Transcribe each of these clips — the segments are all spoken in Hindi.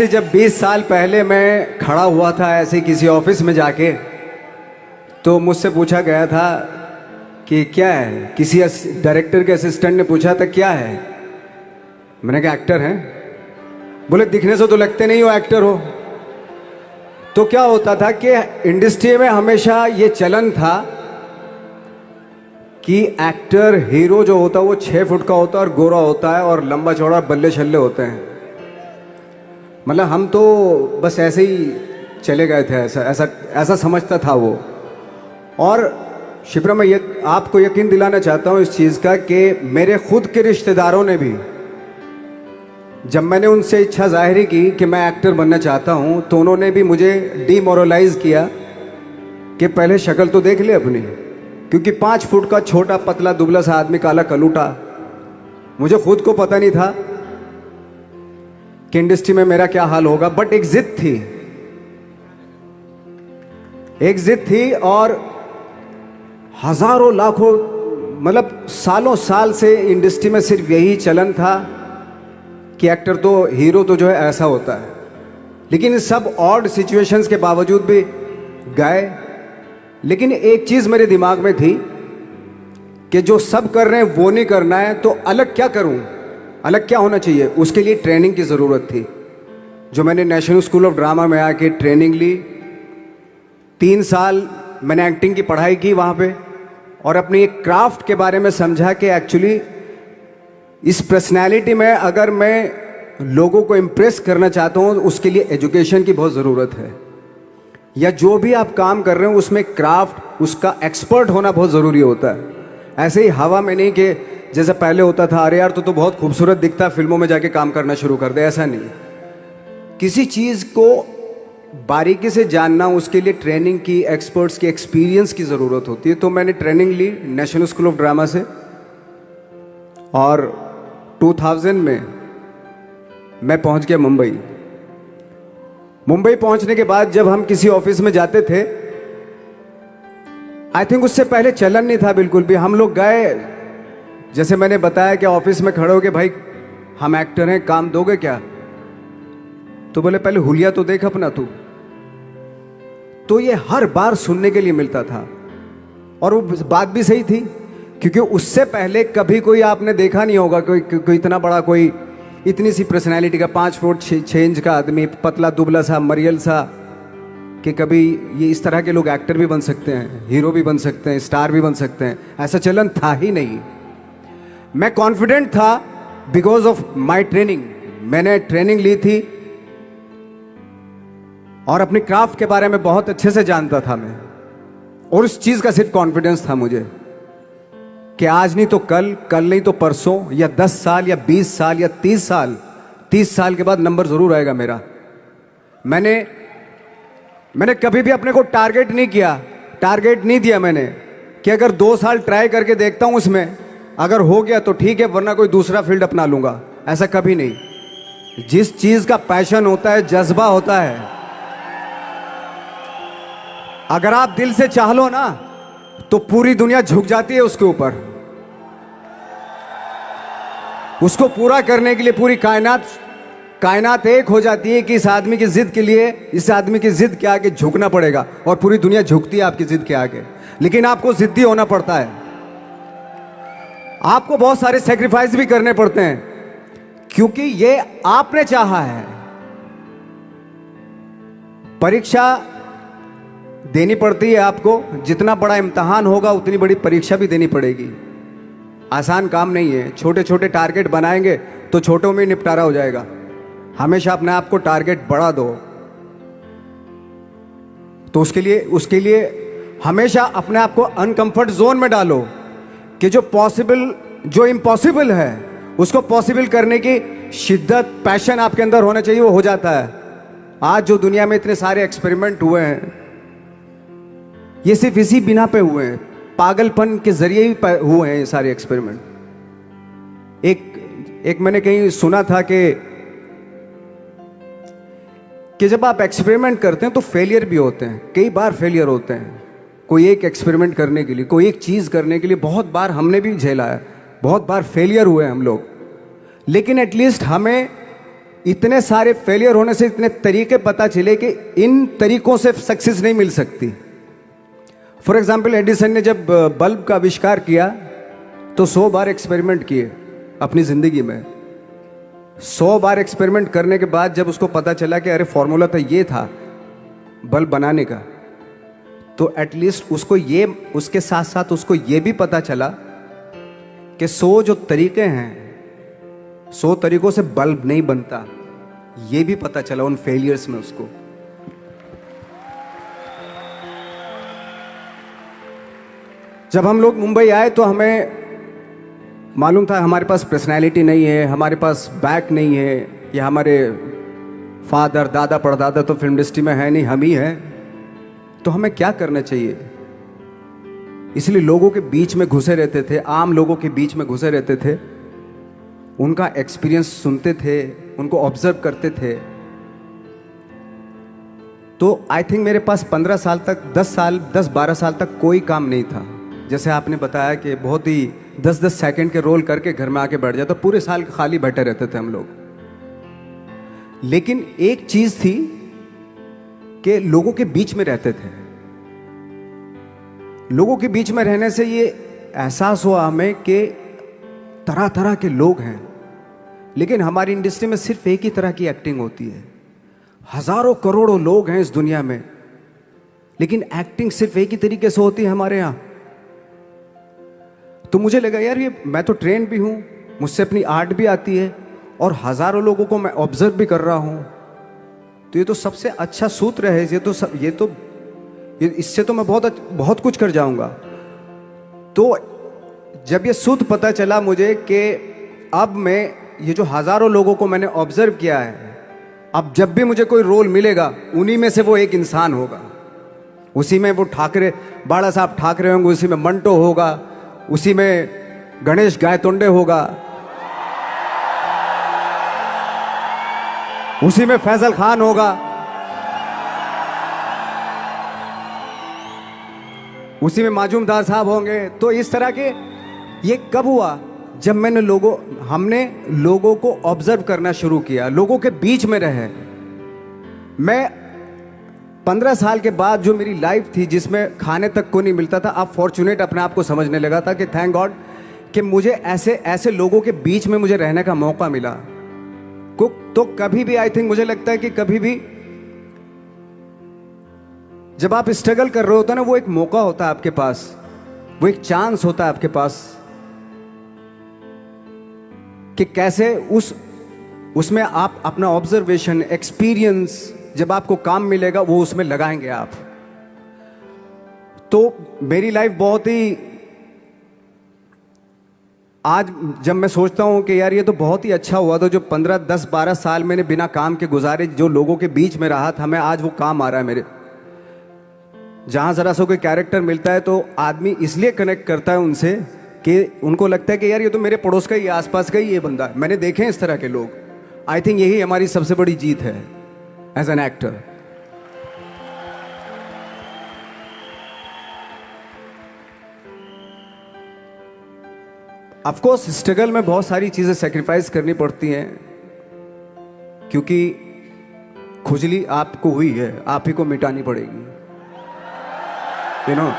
से जब 20 साल पहले मैं खड़ा हुआ था ऐसे किसी ऑफिस में जाके, तो मुझसे पूछा गया था कि क्या है। किसी डायरेक्टर के असिस्टेंट ने पूछा था क्या है। मैंने कहा एक्टर हैं। बोले दिखने से तो लगते नहीं हो एक्टर हो। तो क्या होता था कि इंडस्ट्री में हमेशा ये चलन था कि एक्टर हीरो जो होता है वो 6 फुट का होता है और गोरा होता है और लंबा चौड़ा बल्ले छल्ले होते हैं। मतलब हम तो बस ऐसे ही चले गए थे, ऐसा ऐसा ऐसा समझता था वो। और शिप्रा, मैं आपको यकीन दिलाना चाहता हूँ इस चीज़ का कि मेरे खुद के रिश्तेदारों ने भी, जब मैंने उनसे इच्छा जाहिर की कि मैं एक्टर बनना चाहता हूँ, तो उन्होंने भी मुझे डीमोरलाइज किया कि पहले शक्ल तो देख ले अपनी, क्योंकि 5 फुट का छोटा पतला दुबला सा आदमी, काला कलूटा। मुझे खुद को पता नहीं था कि इंडस्ट्री में मेरा क्या हाल होगा, बट एक जिद थी, एक जिद थी। और हजारों लाखों, मतलब सालों साल से इंडस्ट्री में सिर्फ यही चलन था कि एक्टर तो, हीरो तो जो है ऐसा होता है। लेकिन सब ऑड सिचुएशंस के बावजूद भी गए। लेकिन एक चीज़ मेरे दिमाग में थी कि जो सब कर रहे हैं वो नहीं करना है, तो अलग क्या करूं, अलग क्या होना चाहिए। उसके लिए ट्रेनिंग की ज़रूरत थी, जो मैंने नेशनल स्कूल ऑफ ड्रामा में आके ट्रेनिंग ली। 3 साल मैंने एक्टिंग की पढ़ाई की वहाँ पे, और अपनी एक क्राफ्ट के बारे में समझा कि एक्चुअली इस पर्सनैलिटी में अगर मैं लोगों को इम्प्रेस करना चाहता हूँ, उसके लिए एजुकेशन की बहुत ज़रूरत है। या जो भी आप काम कर रहे हो उसमें क्राफ्ट, उसका एक्सपर्ट होना बहुत ज़रूरी होता है। ऐसे ही हवा में नहीं कि जैसे पहले होता था, अरे यार तो बहुत खूबसूरत दिखता, फिल्मों में जाके काम करना शुरू कर दे, ऐसा नहीं। किसी चीज़ को बारीकी से जानना, उसके लिए ट्रेनिंग की, एक्सपर्ट्स की, एक्सपीरियंस की ज़रूरत होती है। तो मैंने ट्रेनिंग ली नेशनल स्कूल ऑफ ड्रामा से, और 2000 में मैं पहुंच गया मुंबई। मुंबई पहुंचने के बाद जब हम किसी ऑफिस में जाते थे, आई थिंक उससे पहले चलन नहीं था बिल्कुल भी। हम लोग गए, जैसे मैंने बताया कि ऑफिस में खड़े हो के, भाई हम एक्टर हैं, काम दोगे क्या। तो बोले पहले हुलिया तो देख अपना तू। तो ये हर बार सुनने के लिए मिलता था, और वो बात भी सही थी, क्योंकि उससे पहले कभी कोई आपने देखा नहीं होगा कोई इतना बड़ा, कोई इतनी सी पर्सनैलिटी का 5 फुट 6 इंच का आदमी, पतला दुबला सा मरियल सा, कि कभी ये इस तरह के लोग एक्टर भी बन सकते हैं, हीरो भी बन सकते हैं, स्टार भी बन सकते हैं। ऐसा चलन था ही नहीं। मैं कॉन्फिडेंट था बिकॉज ऑफ माई ट्रेनिंग। मैंने ट्रेनिंग ली थी और अपनी क्राफ्ट के बारे में बहुत अच्छे से जानता था मैं, और उस चीज़ का सिर्फ कॉन्फिडेंस था मुझे कि आज नहीं तो कल, कल नहीं तो परसों, या 10 साल या 20 साल या 30 साल, 30 साल के बाद नंबर ज़रूर आएगा मेरा। मैंने कभी भी अपने को टारगेट नहीं किया, टारगेट नहीं दिया मैंने कि अगर 2 साल ट्राई करके देखता हूँ, उसमें अगर हो गया तो ठीक है, वरना कोई दूसरा फील्ड अपना लूँगा। ऐसा कभी नहीं। जिस चीज़ का पैशन होता है, जज्बा होता है, अगर आप दिल से चाह लो ना, तो पूरी दुनिया झुक जाती है उसके ऊपर। उसको पूरा करने के लिए पूरी कायनात एक हो जाती है कि इस आदमी की जिद के लिए, इस आदमी की जिद के आगे झुकना पड़ेगा, और पूरी दुनिया झुकती है आपकी जिद के आगे। लेकिन आपको जिद्दी होना पड़ता है, आपको बहुत सारे सेक्रीफाइस भी करने पड़ते हैं, क्योंकि ये आपने चाहा है। परीक्षा देनी पड़ती है आपको, जितना बड़ा इम्तहान होगा उतनी बड़ी परीक्षा भी देनी पड़ेगी। आसान काम नहीं है। छोटे छोटे टारगेट बनाएंगे तो छोटों में निपटारा हो जाएगा। हमेशा अपने आप को टारगेट बढ़ा दो। तो उसके लिए हमेशा अपने आप को अनकंफर्ट जोन में डालो, कि जो इम्पॉसिबल है उसको पॉसिबल करने की शिद्दत, पैशन आपके अंदर होना चाहिए, वो हो जाता है। आज जो दुनिया में इतने सारे एक्सपेरिमेंट हुए हैं, ये सिर्फ इसी बिना पे हुए हैं, पागलपन के जरिए ही हुए हैं ये सारे एक्सपेरिमेंट। एक मैंने कहीं सुना था कि जब आप एक्सपेरिमेंट करते हैं तो फेलियर भी होते हैं, कई बार फेलियर होते हैं। कोई एक एक्सपेरिमेंट करने के लिए, कोई एक चीज़ करने के लिए बहुत बार हमने भी झेला है, बहुत बार फेलियर हुए हम लोग। लेकिन एटलीस्ट हमें इतने सारे फेलियर होने से इतने तरीके पता चले कि इन तरीकों से सक्सेस नहीं मिल सकती। फॉर एग्जाम्पल, एडिसन ने जब बल्ब का आविष्कार किया तो 100 बार एक्सपेरिमेंट किए अपनी ज़िंदगी में। 100 बार एक्सपेरिमेंट करने के बाद जब उसको पता चला कि अरे फॉर्मूला तो ये था बल्ब बनाने का, तो एटलीस्ट उसको ये, उसके साथ साथ उसको ये भी पता चला कि 100 जो तरीके हैं, 100 तरीकों से बल्ब नहीं बनता, ये भी पता चला उन फेलियर्स में उसको। जब हम लोग मुंबई आए तो हमें मालूम था हमारे पास पर्सनैलिटी नहीं है, हमारे पास बैक नहीं है, या हमारे फादर दादा परदादा तो फिल्म इंडस्ट्री में है नहीं, हम ही हैं, तो हमें क्या करना चाहिए। इसलिए लोगों के बीच में घुसे रहते थे, आम लोगों के बीच में घुसे रहते थे, उनका एक्सपीरियंस सुनते थे, उनको ऑब्जर्व करते थे। तो आई थिंक मेरे पास 15 साल तक, 10-12 साल तक कोई काम नहीं था। जैसे आपने बताया कि बहुत ही 10-10 सेकंड के रोल करके घर में आके बैठ जाता, पूरे साल खाली बैठे रहते थे हम लोग। लेकिन एक चीज थी कि लोगों के बीच में रहते थे। लोगों के बीच में रहने से ये एहसास हुआ हमें कि तरह तरह के लोग हैं, लेकिन हमारी इंडस्ट्री में सिर्फ एक ही तरह की एक्टिंग होती है। हजारों करोड़ों लोग हैं इस दुनिया में, लेकिन एक्टिंग सिर्फ एक ही तरीके से होती है हमारे यहां। तो मुझे लगा यार, ये मैं तो ट्रेन भी हूं, मुझसे अपनी आर्ट भी आती है, और हजारों लोगों को मैं ऑब्जर्व भी कर रहा हूं, तो ये तो सबसे अच्छा सूत्र है। इससे तो मैं बहुत कुछ कर जाऊंगा। तो जब ये सूत्र पता चला मुझे कि अब मैं ये जो हजारों लोगों को मैंने ऑब्जर्व किया है, अब जब भी मुझे कोई रोल मिलेगा उन्हीं में से वो एक इंसान होगा। उसी में वो ठाकरे, बाला साहब ठाकरे होंगे, उसी में मंटो होगा, उसी में गणेश गायतोंडे होगा, उसी में फैजल खान होगा, उसी में माजूमदार साहब होंगे। तो इस तरह के, ये कब हुआ? जब हमने लोगों को ऑब्जर्व करना शुरू किया, लोगों के बीच में रहे। मैं 15 साल के बाद जो मेरी लाइफ थी, जिसमें खाने तक को नहीं मिलता था, अब फॉर्चुनेट अपने आप को समझने लगा था कि थैंक गॉड कि मुझे ऐसे लोगों के बीच में मुझे रहने का मौका मिला। तो कभी भी, आई थिंक मुझे लगता है कि कभी भी जब आप स्ट्रगल कर रहे होते हो ना, वो एक मौका होता है आपके पास, वो एक चांस होता है आपके पास कि कैसे उसमें आप अपना ऑब्जर्वेशन, एक्सपीरियंस, जब आपको काम मिलेगा वो उसमें लगाएंगे आप। तो मेरी लाइफ बहुत ही, आज जब मैं सोचता हूं कि यार ये तो बहुत ही अच्छा हुआ, तो जो 15, 10, 12 साल मैंने बिना काम के गुजारे, जो लोगों के बीच में रहा था मैं, आज वो काम आ रहा है मेरे। जहां जरा सा कोई कैरेक्टर मिलता है तो आदमी इसलिए कनेक्ट करता है उनसे कि उनको लगता है कि यार ये तो मेरे पड़ोस का ही, आसपास का ही ये बंदा है। मैंने देखे हैं इस तरह के लोग। आई थिंक यही हमारी सबसे बड़ी जीत है as an actor. Of course struggle में बहुत सारी चीजें सेक्रीफाइस करनी पड़ती हैं, क्योंकि खुजली आपको हुई है, आप ही को मिटानी पड़ेगी। यू नो,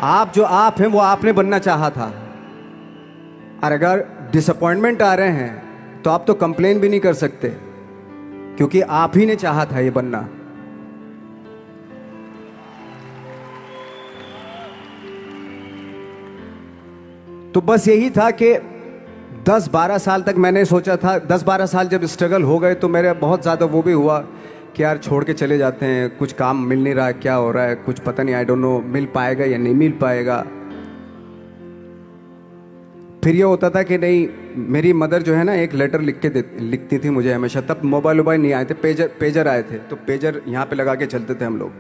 आप जो आप हैं वो आपने बनना चाहा था, और अगर डिसअपॉइंटमेंट आ रहे हैं तो आप तो कंप्लेन भी नहीं कर सकते, क्योंकि आप ही ने चाहा था ये बनना। तो बस यही था कि 10-12 साल तक मैंने सोचा था, 10-12 साल जब स्ट्रगल हो गए तो मेरे बहुत ज़्यादा वो भी हुआ कि यार छोड़ के चले जाते हैं, कुछ काम मिल नहीं रहा है, क्या हो रहा है कुछ पता नहीं, आई डोंट नो मिल पाएगा या नहीं मिल पाएगा। फिर ये होता था कि नहीं, मेरी मदर जो है ना एक लेटर लिखती थी मुझे हमेशा। तब मोबाइल नहीं आए थे, पेजर आए थे, तो पेजर यहाँ पे लगा के चलते थे हम लोग।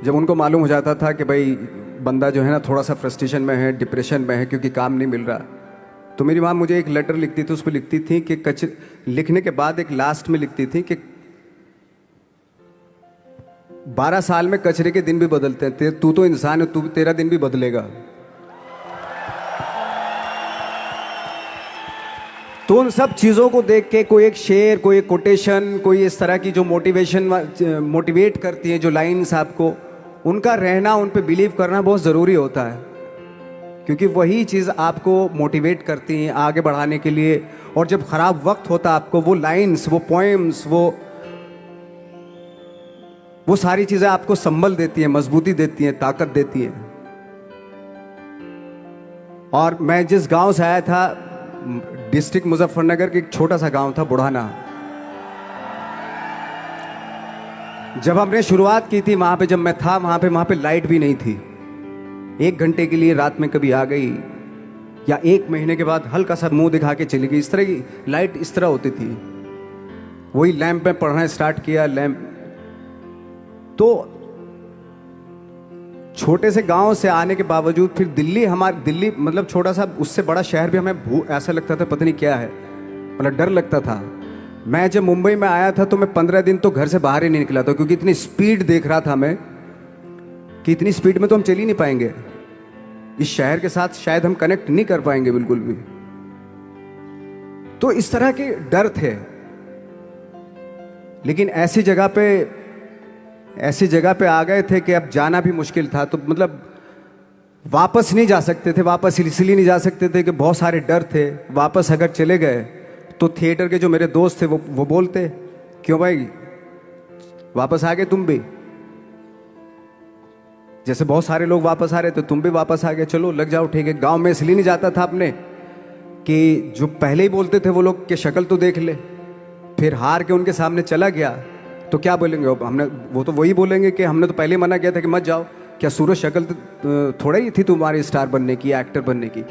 जब उनको मालूम हो जाता था कि भाई बंदा जो है ना थोड़ा सा फ्रस्ट्रेशन में है, डिप्रेशन में है, क्योंकि काम नहीं मिल रहा, तो मेरी माँ मुझे एक लेटर लिखती थी। उसको लिखती थी कि लिखने के बाद एक लास्ट में लिखती थी कि 12 साल में कचरे के दिन भी बदलते हैं, तू तो इंसान है, तेरा दिन भी बदलेगा। तो उन सब चीज़ों को देख के कोई एक शेर, कोई एक कोटेशन, कोई इस तरह की जो मोटिवेट करती है जो लाइंस आपको, उनका रहना, उन पे बिलीव करना बहुत ज़रूरी होता है, क्योंकि वही चीज़ आपको मोटिवेट करती हैं आगे बढ़ाने के लिए। और जब ख़राब वक्त होता है आपको वो लाइंस, वो पोएम्स, वो सारी चीज़ें आपको संबल देती हैं, मजबूती देती हैं, ताकत देती हैं। और मैं जिस गांव से आया था, डिस्ट्रिक्ट मुजफ्फरनगर के एक छोटा सा गांव था बुढ़ाना, जब हमने शुरुआत की थी वहां पे, जब मैं था वहां पे लाइट भी नहीं थी। 1 घंटे के लिए रात में कभी आ गई, या 1 महीने के बाद हल्का सा मुंह दिखा के चली गई। इस तरह की लाइट इस तरह होती थी। वही लैंप में पढ़ना स्टार्ट किया, लैंप। तो छोटे से गांव से आने के बावजूद फिर दिल्ली मतलब छोटा सा, उससे बड़ा शहर भी हमें ऐसा लगता था पता नहीं क्या है, मतलब डर लगता था। मैं जब मुंबई में आया था तो मैं 15 दिन तो घर से बाहर ही नहीं निकला था, क्योंकि इतनी स्पीड देख रहा था मैं कि इतनी स्पीड में तो हम चल ही नहीं पाएंगे, इस शहर के साथ शायद हम कनेक्ट नहीं कर पाएंगे बिल्कुल भी। तो इस तरह के डर थे। लेकिन ऐसी जगह पे आ गए थे कि अब जाना भी मुश्किल था। तो मतलब वापस नहीं जा सकते थे। वापस इसलिए नहीं जा सकते थे कि बहुत सारे डर थे। वापस अगर चले गए तो थिएटर के जो मेरे दोस्त थे वो बोलते, क्यों भाई वापस आ गए तुम भी, जैसे बहुत सारे लोग वापस आ रहे थे तुम भी वापस आ गए, चलो लग जाओ ठीक है। गांव में इसलिए नहीं जाता था अपने कि जो पहले ही बोलते थे वो लोग कि शक्ल तो देख ले, फिर हार के उनके सामने चला गया तो क्या बोलेंगे वो तो वही बोलेंगे कि हमने तो पहले मना किया था कि मत जाओ, क्या सूरज शक्ल थोड़ा ही थी तुम्हारी स्टार बनने की, एक्टर बनने की।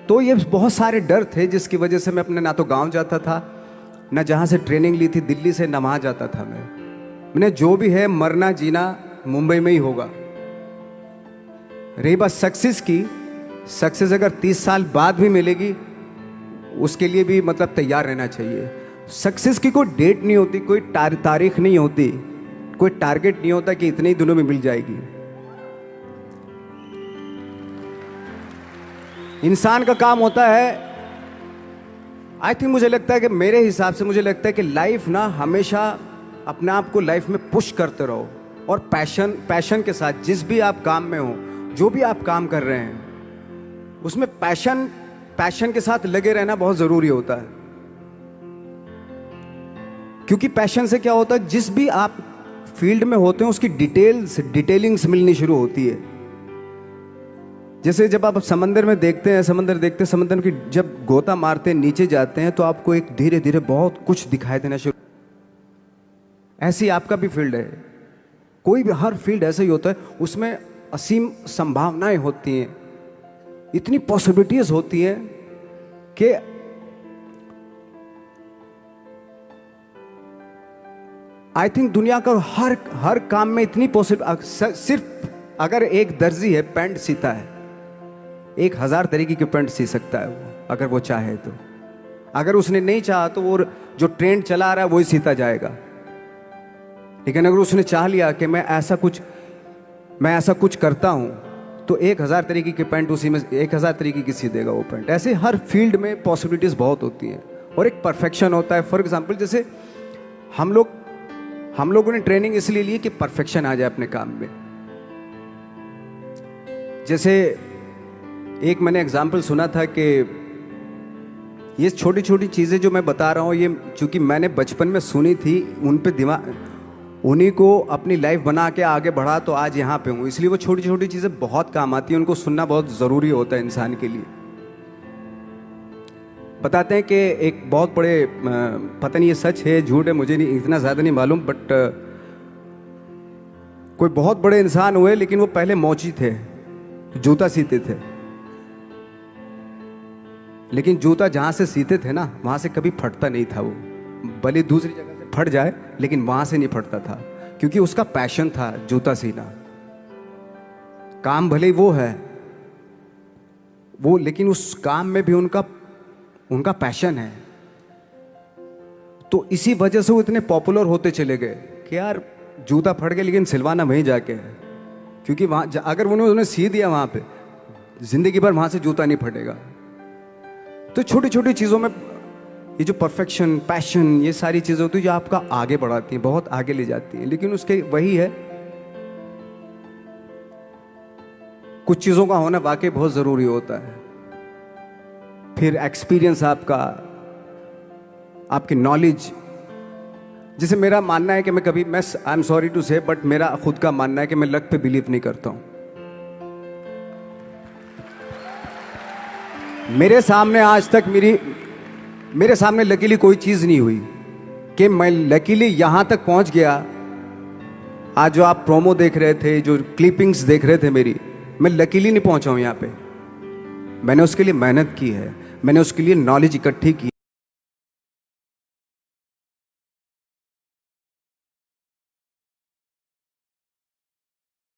तो ये बहुत सारे डर थे जिसकी वजह से मैं अपने ना तो गांव जाता था, ना जहाँ से ट्रेनिंग ली थी दिल्ली से, ना वहाँ जाता था। मैंने जो भी है मरना जीना मुंबई में ही होगा। रही बात सक्सेस की, सक्सेस अगर 30 साल बाद भी मिलेगी उसके लिए भी मतलब तैयार रहना चाहिए। सक्सेस की कोई डेट नहीं होती, कोई तारीख नहीं होती, कोई टारगेट नहीं होता कि इतने ही दिनों में मिल जाएगी। इंसान का काम होता है, आई थिंक मुझे लगता है कि मेरे हिसाब से मुझे लगता है कि लाइफ ना हमेशा अपने आप को लाइफ में पुश करते रहो, और पैशन के साथ जिस भी आप काम में हो, जो भी आप काम कर रहे हैं उसमें पैशन के साथ लगे रहना बहुत जरूरी होता है। क्योंकि पैशन से क्या होता है, जिस भी आप फील्ड में होते हैं उसकी डिटेलिंग्स मिलनी शुरू होती है। जैसे जब आप समंदर में देखते हैं, समंदर की जब गोता मारते हैं, नीचे जाते हैं तो आपको एक धीरे धीरे बहुत कुछ दिखाई देना शुरू। ऐसी आपका भी फील्ड है, कोई भी हर फील्ड ऐसा ही होता है, उसमें असीम संभावनाएं होती हैं, इतनी पॉसिबिलिटीज होती हैं कि आई थिंक दुनिया का हर काम में इतनी सिर्फ अगर एक दर्जी है पैंट सीता है, 1000 तरीके की पैंट सी सकता है वो, अगर वो चाहे तो। अगर उसने नहीं चाहा तो वो जो ट्रेंड चला रहा है वही सीता जाएगा। लेकिन अगर उसने चाह लिया कि मैं ऐसा कुछ करता हूं, तो 1000 तरीके की पैंट उसी में 1000 तरीके की सी देगा वो पैंट। ऐसे हर फील्ड में पॉसिबिलिटीज बहुत होती हैं, और एक परफेक्शन होता है। फॉर एग्जाम्पल जैसे हम लोगों ने ट्रेनिंग इसलिए ली कि परफेक्शन आ जाए अपने काम में। जैसे एक मैंने एग्जाम्पल सुना था कि ये छोटी छोटी चीज़ें जो मैं बता रहा हूँ, ये चूंकि मैंने बचपन में सुनी थी, उन पे उन्हीं को अपनी लाइफ बना के आगे बढ़ा तो आज यहाँ पे हूँ। इसलिए वो छोटी छोटी चीज़ें बहुत काम आती हैं, उनको सुनना बहुत ज़रूरी होता है इंसान के लिए। बताते हैं कि एक बहुत बड़े, पता नहीं ये सच है झूठ है, मुझे नहीं इतना ज़्यादा नहीं मालूम, बट कोई बहुत बड़े इंसान हुए, लेकिन वो पहले मौची थे, जूता सीते थे। लेकिन जूता जहाँ से सीते थे ना, वहाँ से कभी फटता नहीं था। वो भले दूसरी जगह से फट जाए, लेकिन वहाँ से नहीं फटता था, क्योंकि उसका पैशन था जूता सीना। काम भले वो है वो, लेकिन उस काम में भी उनका पैशन है। तो इसी वजह से वो इतने पॉपुलर होते चले गए कि यार जूता फट गया लेकिन सिलवाना वहीं जाके है, क्योंकि वहाँ अगर उन्होंने सी दिया वहाँ पे, जिंदगी भर वहाँ से जूता नहीं फटेगा। तो छोटी छोटी चीज़ों में ये जो परफेक्शन, पैशन, ये सारी चीज़ें होती है जो आपका आगे बढ़ाती हैं, बहुत आगे ले जाती हैं। लेकिन उसके वही है, कुछ चीज़ों का होना वाकई बहुत ज़रूरी होता है। फिर एक्सपीरियंस आपका, आपकी नॉलेज। जैसे मेरा मानना है कि मैं कभी, मैं आई एम सॉरी टू से, बट मेरा खुद का मानना है कि मैं लक पे बिलीव नहीं करता हूं। मेरे सामने आज तक मेरे सामने लकीली कोई चीज़ नहीं हुई कि मैं लकीली यहां तक पहुंच गया। आज जो आप प्रोमो देख रहे थे, जो क्लिपिंग्स देख रहे थे मेरी, मैं लकीली नहीं पहुंचा हूं यहां पे। मैंने उसके लिए मेहनत की है, मैंने उसके लिए नॉलेज इकट्ठी की।